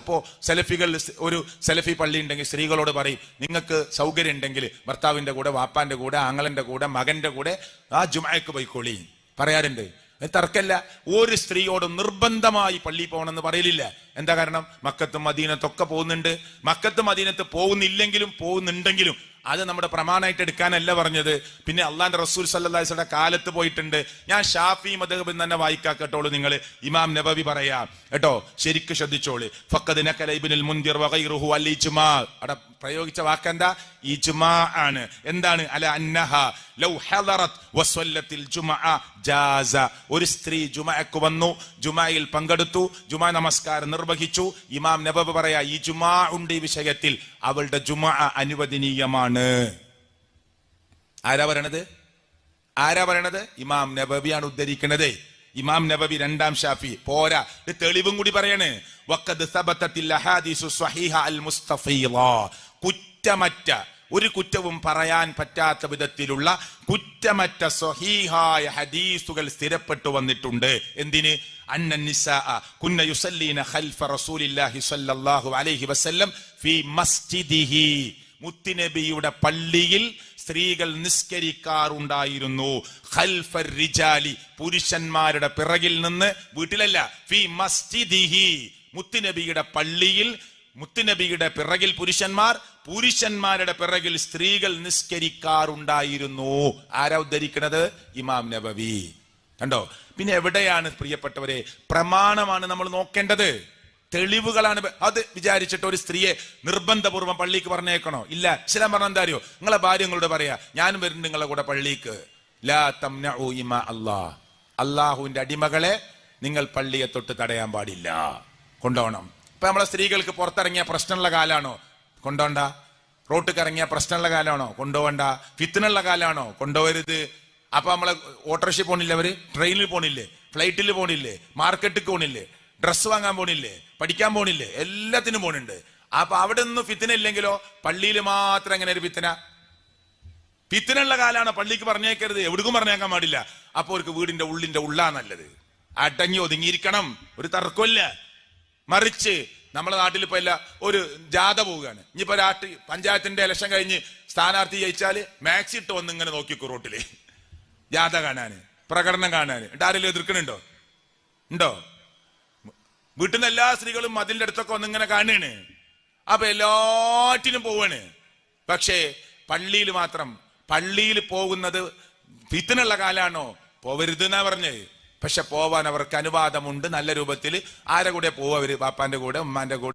ഇപ്പോ സെലഫികൾ ഒരു സെലഫി പള്ളി ഉണ്ടെങ്കിൽ സ്ത്രീകളോട് പറയും, നിങ്ങൾക്ക് സൗകര്യം ഉണ്ടെങ്കിൽ ഭർത്താവിന്റെ കൂടെ, വാപ്പാന്റെ കൂടെ, ആങ്ങളന്റെ കൂടെ, മകന്റെ കൂടെ ആ ജുമഅക്ക് പോയിക്കോളി പറയാറുണ്ട്. തർക്കല്ല. ഒരു സ്ത്രീയോട് നിർബന്ധമായി പള്ളി പോകണമെന്ന് പറയലില്ല. എന്താ കാരണം? മക്കത്തും മദീനത്തൊക്കെ പോകുന്നുണ്ട്. മക്കത്തും മദീനത്ത് പോകുന്നില്ലെങ്കിലും പോകുന്നുണ്ടെങ്കിലും അത് നമ്മുടെ പ്രമാണമായിട്ട് എടുക്കാനല്ല പറഞ്ഞത്. പിന്നെ അള്ളാന്റെ റസൂൽ സല്ലല്ലാഹു അലൈഹി വസല്ലം കാലത്ത് പോയിട്ടുണ്ട്. ഞാൻ ഷാഫി മദ്ഹബിൽ തന്നെ വായിക്കാൻ കേട്ടോളൂ. നിങ്ങൾ ഇമാം നബവി പറയാ കേട്ടോ, ശരിക്കും ശ്രദ്ധിച്ചോളൂ. ഫഖദ് നഖല ഇബ്നുൽ മുൻദിർ വഗൈറുഹു അൽ ഇജ്മാ. അവിടെ പ്രയോഗിച്ച വാക്കെന്താ? ഇജ്മാ ആണ്. എന്താണ്? അല അന്നഹ ലൗ ഹദറത് വസല്ലത്തിൽ ജുമഅ ജാസ. ഒരു സ്ത്രീ ജുമഅക്ക് വന്നു, ജുമഅയിൽ പങ്കെടുത്തു, ജുമഅ നമസ്കാരം നിർവഹിച്ചു. ഇമാം നബവി പറയാ ഇജ്മാ ഉണ്ട് ഈ വിഷയത്തിൽ, അവളുടെ ജുമഅ അനുവദനീയമാണ്. ആരാ പറയണത്? ആരാ പറയണത്? ഇമാം നബവിയാണ് ഉദ്ധരിക്കുന്നത്. ഇമാം നബവി രണ്ടാം ഷാഫി. പോരാ, തെളിവും കൂടി പറയണേ. വഖദ് സബതത്തിൽ അഹാദീസു സ്വഹീഹ അൽ മുസ്തഫീള. കുറ്റമറ്റ, ഒരു കുറ്റവും പറയാൻ പറ്റാത്ത വിധത്തിലുള്ള കുറ്റമറ്റ സ്വഹീഹായ ഹദീസുകൾ സ്ഥിരപ്പെട്ടു വന്നിട്ടുണ്ട്. എന്തിന്? അന്ന നിസാഅ കുന്ന യുസല്ലീന ഖൽഫ റസൂലില്ലാഹി സ്വല്ലല്ലാഹു അലൈഹി വസല്ലം ഫീ മസ്ജിദിഹി. മുത്തുനബിയുടെ പള്ളിയിൽ സ്ത്രീകൾ നിസ്കരിക്കാറുണ്ടായിരുന്നു. ഖൽഫർ റിജാലി, പുരുഷന്മാരുടെ പിറകിൽ നിന്ന്, വീട്ടിലല്ല. ഫീ മസ്ജിദിഹി, മുത്തുനബിയുടെ പള്ളിയിൽ മുത്തുനബിയുടെ പിറകിൽ പുരുഷന്മാർ, പുരുഷന്മാരുടെ പിറകിൽ സ്ത്രീകൾ നിസ്കരിക്കാറുണ്ടായിരുന്നു. ആരാ ഉദ്ധരിക്കുന്നത്? ഇമാം നബവി. കണ്ടോ? പിന്നെ എവിടെയാണ് പ്രിയപ്പെട്ടവരെ പ്രമാണമാണ് നമ്മൾ നോക്കേണ്ടത്? തെളിവുകളാണ്. അത് വിചാരിച്ചിട്ട് ഒരു സ്ത്രീയെ നിർബന്ധപൂർവ്വം പള്ളിക്ക് പറഞ്ഞേക്കണോ? ഇല്ല. ഇസ്ലാം പറഞ്ഞ എന്താ അറിയോ? നിങ്ങളെ ഭാര്യങ്ങളോട് പറയാ, ഞാനും വരുന്നുണ്ട് നിങ്ങളെ കൂടെ പള്ളിക്ക്. ലാ തംനഉ ഇമാ അല്ലാഹ്. അള്ളാഹുവിന്റെ അടിമകളെ നിങ്ങൾ പള്ളിയെ തൊട്ട് തടയാൻ പാടില്ല. കൊണ്ടുപോകണം. ഇപ്പൊ നമ്മളെ സ്ത്രീകൾക്ക് പുറത്തിറങ്ങിയ പ്രശ്നമുള്ള കാലാണോ? കൊണ്ടോണ്ട. റോട്ടിൽ ഇറങ്ങിയ പ്രശ്നമുള്ള കാലാണോ? കൊണ്ടുപോകണ്ട. ഫിത്നുള്ള കാലാണോ? കൊണ്ടുപോകരുത്. അപ്പൊ നമ്മളെ ഓട്ടോറിക്ഷ പോണില്ലേ, അവര് ട്രെയിനിൽ പോണില്ലേ, ഫ്ലൈറ്റിൽ പോണില്ലേ, മാർക്കറ്റിൽ പോണില്ലേ, ഡ്രസ്സ് വാങ്ങാൻ പോണില്ലേ, പഠിക്കാൻ പോണില്ലേ, എല്ലാത്തിനും പോണുണ്ട്. അപ്പൊ അവിടെ ഒന്നും ഫിത്തന ഇല്ലെങ്കിലോ പള്ളിയിൽ മാത്രം എങ്ങനെ ഒരു ഫിത്തന? ഫിത്തനുള്ള കാലാണ്. പള്ളിക്ക് പറഞ്ഞേക്കരുത്, എവിടേക്കും പറഞ്ഞേക്കാൻ പാടില്ല. അപ്പൊ അവർക്ക് വീടിന്റെ ഉള്ളാ നല്ലത്. അടങ്ങി ഒതുങ്ങിയിരിക്കണം, ഒരു തർക്കമില്ല. മറിച്ച് നമ്മളെ നാട്ടിൽ ഇപ്പൊ എല്ലാ ഒരു ജാഥ പോവുകയാണ്. ഇനിയിപ്പോ പഞ്ചായത്തിന്റെ ഇലക്ഷൻ കഴിഞ്ഞ് സ്ഥാനാർത്ഥി ജയിച്ചാല് മാക്സി ഇട്ട് വന്ന് ഇങ്ങനെ നോക്കിക്കോ റോട്ടില് ജാഥ കാണാന്, പ്രകടനം കാണാന്. എന്നിട്ട് ആരെങ്കിലും എതിർക്കണുണ്ടോ? ഉണ്ടോ? വീട്ടിൽ നിന്ന് എല്ലാ സ്ത്രീകളും അതിന്റെ അടുത്തൊക്കെ വന്നിങ്ങനെ കാണുകയാണ്. അപ്പൊ എല്ലാറ്റിനും പോവാണ്. പക്ഷേ പള്ളിയിൽ മാത്രം, പള്ളിയിൽ പോകുന്നത് ഫിത്നുള്ള കാലാണോ? പോവരുത് എന്നാ പറഞ്ഞത്. പക്ഷെ പോവാൻ അവർക്ക് അനുവാദമുണ്ട്. നല്ല രൂപത്തിൽ. ആരെ കൂടെ പോവര്? പാപ്പാന്റെ കൂടെ, ഉമ്മാന്റെ കൂടെ.